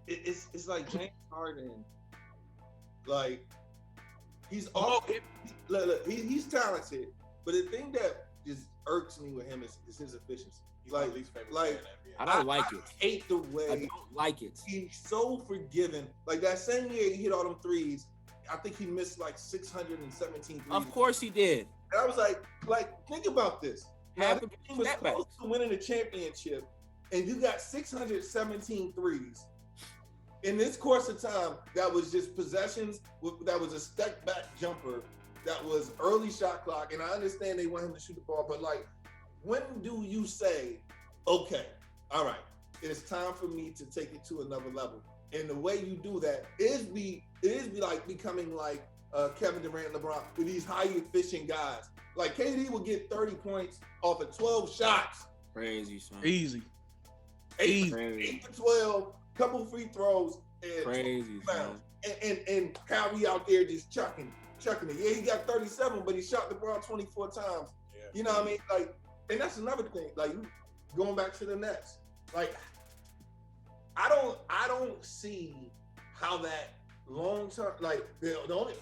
it's like James Harden, like he's he's talented, but the thing that just irks me with him is his efficiency. He's like, least favorite like I don't like it. I hate the way I don't like it. He's so forgiving. Like that same year he hit all them threes. I think he missed like 617 threes. Of course he did. And I was like, think about this. Now, Half the of team was that close to winning the championship, and you got 617 threes. In this course of time, that was just possessions. That was a step back jumper. That was early shot clock. And I understand they want him to shoot the ball, but like, when do you say, okay, all right, it's time for me to take it to another level? And the way you do that is be like becoming like Kevin Durant, LeBron, with these highly efficient guys. Like KD will get 30 points off of 12 shots. Crazy, son. Easy. 8 to 12, couple free throws, and crazy, bounds. And Kyrie out there just chucking it. Yeah, he got 37, but he shot the ball 24 times. Yeah. You know what I mean? Like, and that's another thing. Like, going back to the Nets, like, I don't see how that long term, like,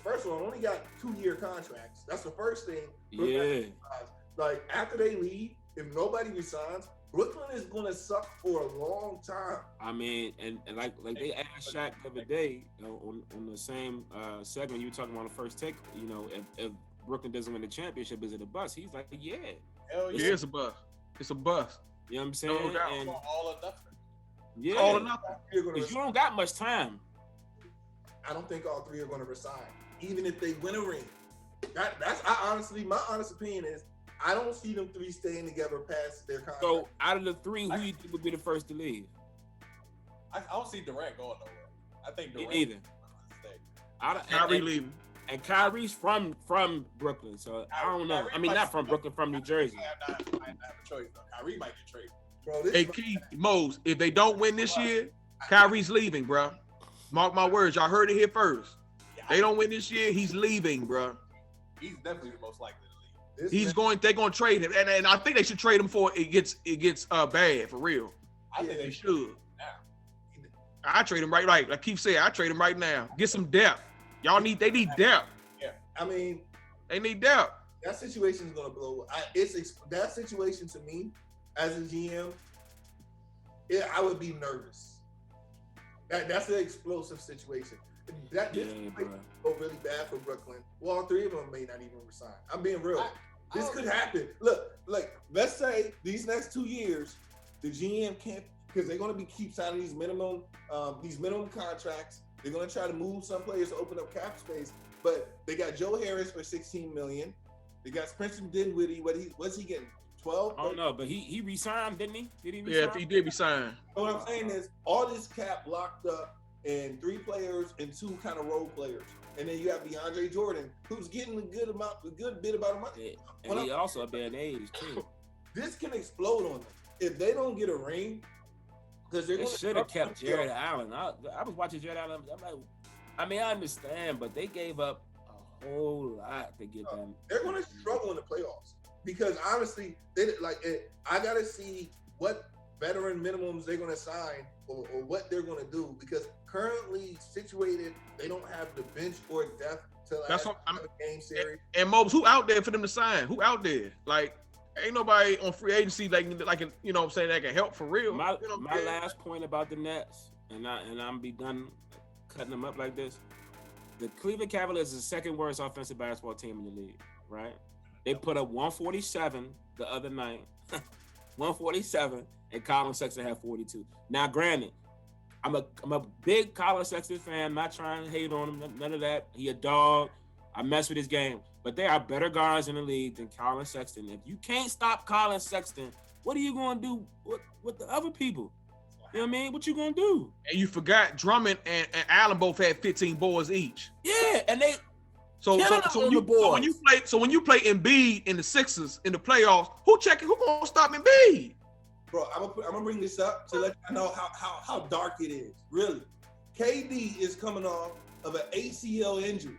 first of all, only got 2-year contracts. That's the first thing. Yeah. Like, after they leave, if nobody resigns, Brooklyn is gonna suck for a long time. I mean, and like they asked Shaq the other day on the same segment you were talking about on the first take. You know, if Brooklyn doesn't win the championship, is it a bust? He's like, yeah. Hell yeah. Yeah, it's a bust. It's a bust. You know what I'm saying? No doubt. And All or nothing. yeah, All or nothing. because you don't got much time. I don't think all three are going to resign, even if they win a ring. That's my honest opinion is I don't see them three staying together past their contract. So out of the three, who you think would be the first to leave? I don't see Durant going nowhere. I think Durant Either. Kyrie leaving. And Kyrie's from Brooklyn, so I don't know. I mean, not from Brooklyn, from New Jersey. I have a choice though. Kyrie might get traded. Bro, Hey, Keith, Mose, if they don't win this year, Kyrie's leaving, bro. Mark my words. Y'all heard it here first. They don't win this year, he's leaving, bro. He's definitely the most likely to leave. They're going to trade him. And I think they should trade him before it gets bad, for real. I think They they should. now. I trade him right, like Keith said, I trade him right now. Get some depth. They need depth. Yeah. I mean, They need depth. that situation is going to blow. That situation to me, as a GM, I would be nervous. That's an explosive situation. This might go really bad for Brooklyn. Well, all three of them may not even resign. I'm being real. This could happen. Look, let's say these next 2 years, the GM can't, because they're going to keep signing these minimum contracts. They're going to try to move some players to open up cap space. But they got Joe Harris for $16 million. They got Spencer Dinwiddie. What's he getting? 12? I don't know, but he resigned, didn't he? Did he resign? Yeah, if he did resign. So what I'm saying is all this cap locked up in 3 players and 2 kind of role players. And then you have DeAndre Jordan, who's getting a good bit about money. Yeah. And he also a bad age too. This can explode on them if they don't get a ring. Because they should have kept Jared Allen. I was watching Jared Allen. I'm like, I mean, I understand, but they gave up a whole lot to get them. They're going to struggle in the playoffs because honestly, I got to see what veteran minimums they're going to sign or what they're going to do because currently situated, they don't have the bench or depth to last a game series. And Mobes, who out there for them to sign? Who out there? Like, ain't nobody on free agency like you know what I'm saying, that can help for real. My last point about the Nets, and I'm be done cutting them up like this. The Cleveland Cavaliers is the second worst offensive basketball team in the league, right? They put up 147 the other night, 147, and Colin Sexton had 42. Now, granted, I'm a big Colin Sexton fan. I'm not trying to hate on him, none of that. He a dog. I mess with his game. But there are better guards in the league than Colin Sexton. If you can't stop Colin Sexton, what are you going to do with the other people? You know what I mean? What you going to do? And you forgot Drummond and Allen both had 15 boards each. Yeah, and they so when you play Embiid in the Sixers in the playoffs, who gonna stop Embiid? Bro, I'm gonna bring this up to let you know how dark it is. Really, KD is coming off of an ACL injury,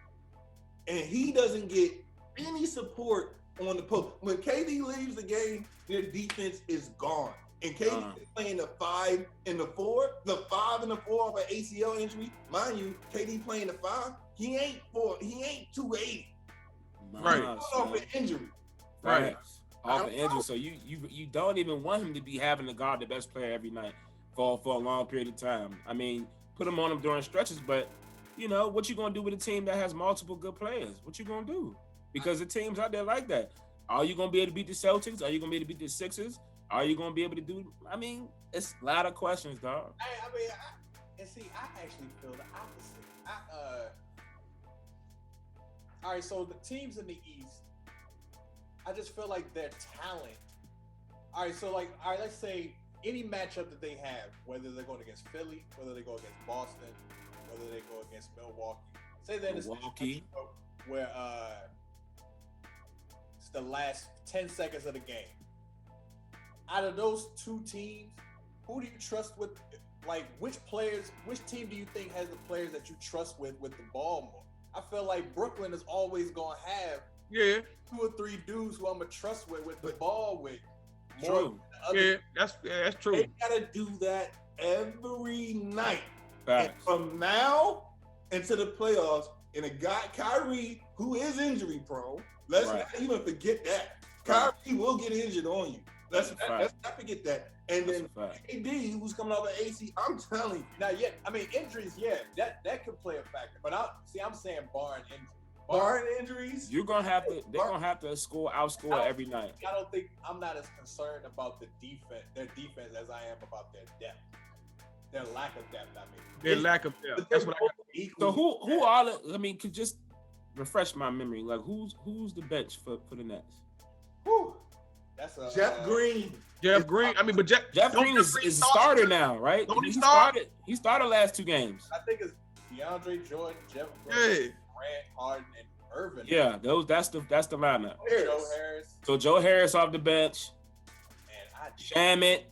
and he doesn't get any support on the post. When KD leaves the game, their defense is gone. and KD is playing the 5 and the 4, the 5 and the 4 of an ACL injury. Mind you, KD playing the 5. He ain't 280. Right. Off an injury. Right. Off an injury. So you don't even want him to be having to guard the best player every night for a long period of time. I mean, put him on him during stretches, but you know, what you gonna do with a team that has multiple good players? What you gonna do? Because the teams out there like that. Are you gonna be able to beat the Celtics? Are you gonna be able to beat the Sixers? Are you gonna be able to do? I mean, it's a lot of questions, dog. I actually feel the opposite. All right, so the teams in the East, I just feel like their talent. All right, let's say any matchup that they have, whether they're going against Philly, whether they go against Boston, whether they go against Milwaukee. Say that Milwaukee, where it's the last 10 seconds of the game. Out of those two teams, who do you trust with? Like, which team do you think has the players that you trust with the ball more? I feel like Brooklyn is always going to have 2 or 3 dudes who I'm going to trust with the ball with. True. That's true. They got to do that every night. Facts. And from now into the playoffs, and a guy, Kyrie, who is injury prone, let's not even forget that. Kyrie will get injured on you. Let's not forget that. And then AD, who's coming off an AC, I'm telling you. Now, I mean, injuries, that could play a factor. But I'm saying barring injuries. Barring injuries, they're gonna have to outscore every night. I'm not as concerned about their defense as I am about their depth. Their lack of depth, I mean. Their lack of depth. That's what I got. So who are the, I mean, could just refresh my memory. Like who's the bench for the Nets? Whew. That's Jeff Green. Jeff Green. I mean, but Jeff Green is a starter now, right? Don't he start? He started last 2 games. I think it's DeAndre Jordan, Jeff Green, Grant, Harden, and Irvin. Yeah, that's the lineup. Joe Harris. So Joe Harris off the bench. And Shamit.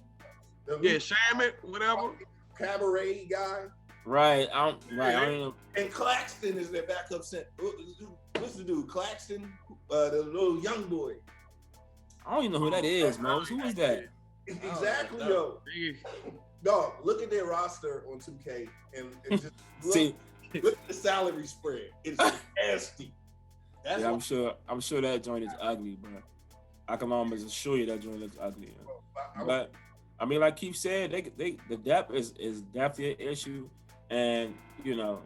Yeah, Shamit, whatever. Cabaret guy. Right. I don't know. And Claxton is their backup center. What's the dude? Claxton, the little young boy. I don't even know who that is, Mose. Who is that? Exactly, yo. Dog, look at their roster on 2K and just look at the salary spread. It's nasty. Yeah, I'm sure that joint is ugly, bro. I can almost assure you that joint looks ugly. But I mean, like Keith said, the depth is definitely an issue, and you know,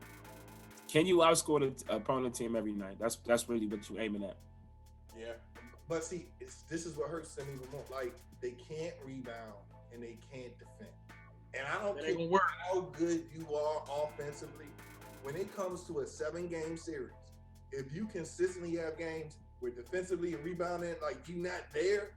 can you outscore the opponent team every night? That's really what you're aiming at. Yeah. But see, this is what hurts them even more. Like, they can't rebound and they can't defend. And I don't care how good you are offensively. When it comes to a 7-game series, if you consistently have games where defensively and rebounding, like you're not there,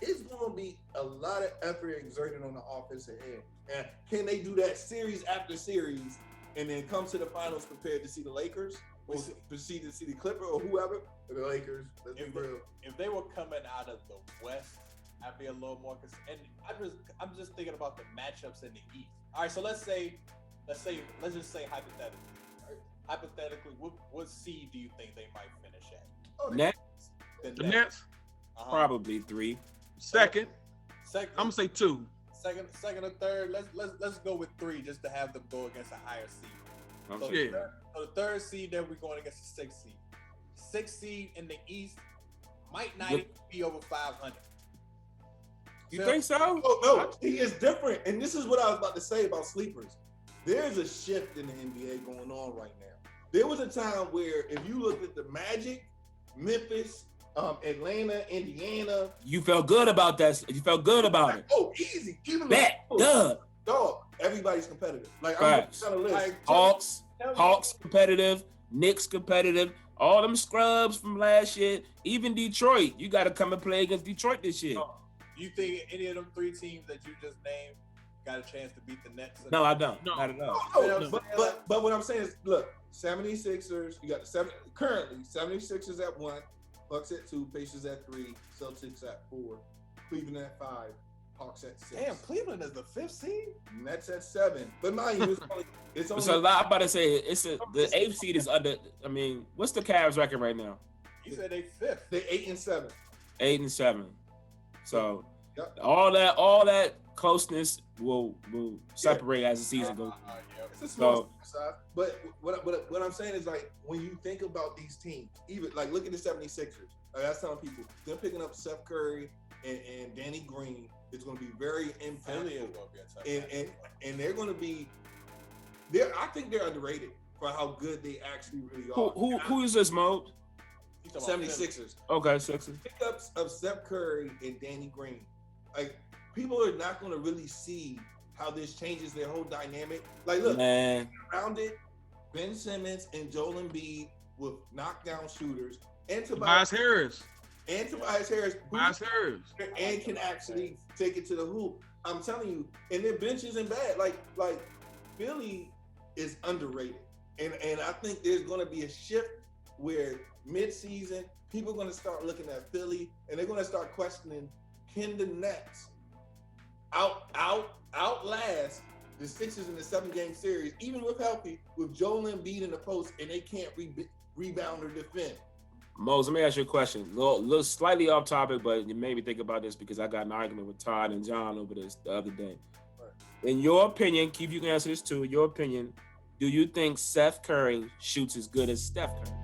it's going to be a lot of effort exerted on the offensive end. And can they do that series after series and then come to the finals prepared to see the Lakers? Or proceed to see the Clippers or whoever, or the Lakers. Let's be real. If they were coming out of the West, I'd be a little more concerned. And I'm just thinking about the matchups in the East. All right, so let's just say hypothetically. Right? Hypothetically, what seed do you think they might finish at? Oh, Nets. The Nets? Probably 3. Second. I'm gonna say 2. Second or third. Let's go with 3 just to have them go against a higher seed. So the third seed, then we're going against the 6th seed. 6th seed in the East might not even be over 500. You think so? Oh, no. He is different. And this is what I was about to say about sleepers. There's a shift in the NBA going on right now. There was a time where if you looked at the Magic, Memphis, Atlanta, Indiana. You felt good about that. You felt good about it. Oh, easy. Even dub. Dog, everybody's competitive. Like, Facts. I'm trying to list. Hawks competitive, Knicks competitive, all them scrubs from last year, even Detroit. You got to come and play against Detroit this year. You think any of them 3 teams that you just named got a chance to beat the Nets? No, I don't. Not at all. No. But what I'm saying is, look, 76ers, you got currently 76ers at 1, Bucks at 2, Pacers at 3, Celtics at 4, Cleveland at 5, Hawks at 6. Damn, Cleveland is the 5th seed? Nets at 7. But mind you, it's only so I'm about to say the 8th seed is under. I mean, what's the Cavs record right now? You said they 5th. They 8-7. 8-7. So yep. all that closeness will separate as the season goes. It's a small So- side. But what I'm saying is, like, when you think about these teams, even like look at the 76ers. Like, that's telling people they're picking up Seth Curry and Danny Green. It's going to be very Philly is impactful, gonna be a tough match. and they're going to be. I think they're underrated for how good they actually really are. Who is this mode? You talking about 76ers. Okay, Sixers. Pickups of Steph Curry and Danny Green. Like, people are not going to really see how this changes their whole dynamic. Like, look, Man, around it, Ben Simmons and Joel Embiid with knockdown shooters, and Tobias Tobias Harris. Harris, Tobias Harris. and can actually take it to the hoop. I'm telling you, and their bench isn't bad. Like Philly is underrated, and I think there's going to be a shift where mid-season people are going to start looking at Philly, and they're going to start questioning, can the Nets outlast the Sixers in the 7-game series, even with healthy, with Joel Embiid in the post, and they can't rebound or defend. Mose, let me ask you a question. Little slightly off topic, but you made me think about this because I got an argument with Todd and John over this the other day. In your opinion, Keith, you can answer this too. In your opinion, do you think Seth Curry shoots as good as Steph Curry?